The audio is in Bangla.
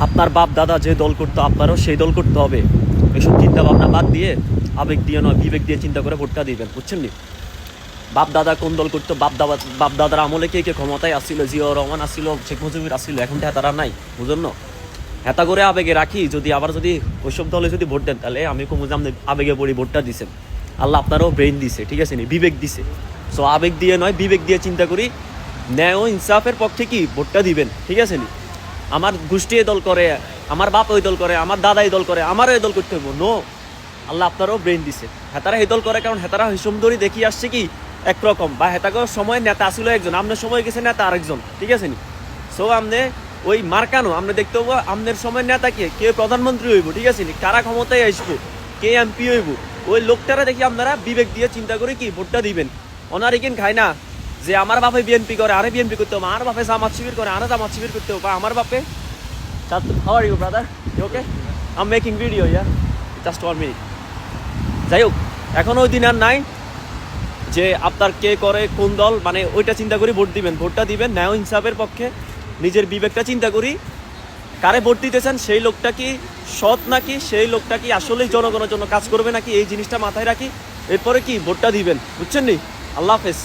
আপনার বাপ দাদা যে দল করতো আপনারও সেই দল করতে হবে। এসব চিন্তা ভাবনা বাদ দিয়ে আবেগ দিয়ে নয় বিবেক দিয়ে চিন্তা করে ভোটটা দিবেন, বুঝছেন নি? বাপ দাদা কোন দল করতো, বাপ দাদার আমলে কে কে ক্ষমতায় আসছিল, জিয়াউর রহমান আসছিল, শেখ মুজিবুর আসছিল, এখন তো তারা নাই, বুঝুন না? হেতা করে আবেগে রাখি যদি আবার যদি ওইসব দলে যদি ভোট দেন তাহলে আমি কমু যে আবেগে পড়ি ভোটটা দিছেন। আল্লাহ আপনারও ব্রেন দিছে, ঠিক আছে নি, বিবেক দিছে। সো আবেগ দিয়ে নয় বিবেক দিয়ে চিন্তা করি ন্যায় ও ইনসাফের পক্ষে কি ভোটটা দিবেন, ঠিক আছে নি? আমার গোষ্ঠী এই দল করে, আমার বাপ ওই দল করে, আমার দাদা এই দল করে, আমারও এই দল করতে হইব, নো। আল্লাহ আপনারও ব্রেন দিছে। হেতারা এই দল করে কারণ হেতারা হিসম ধরি দেখি আসছে কি একরকম, বা হেতাকে সময় নেতা আসলে একজন, আপনার সময় গেছে নেতা আরেকজন, ঠিক আছে নি? সো আপনি ওই মার্কানো আপনি দেখতে হবো আপনার সময় নেতা কে প্রধানমন্ত্রী হইব, ঠিক আছে নি? কারা ক্ষমতায় আসবো, কে এমপি হইব, ওই লোকটারা দেখি আপনারা বিবেক দিয়ে চিন্তা করে কি ভোটটা দিবেন। অনার এখানে খায় না যে আমার বাপে বিএনপি করে আরে বিএনপি করতে হবে, আমার বাপে জামাত শিবির করে আরে জামাত শিবির করতে হবে, বা আমার বাপে how are you brother, okay I am making video, yeah just 1 minute. যাই হোক, এখন ওই দিন আর নাই যে আপনার কে করে কোন দল, মানে ওইটা চিন্তা করি ভোট দিবেন। ভোটটা দিবেন ন্যায় ইনসাফের পক্ষে, নিজের বিবেকটা চিন্তা করি কারে ভোট দিতেছেন, সেই লোকটা কি সৎ নাকি, সেই লোকটা কি আসলেই জনগণের জন্য কাজ করবে নাকি, এই জিনিসটা মাথায় রাখি, এরপরে কি ভোটটা দিবেন, বুঝছেন নি? আল্লাহ হাফেজ।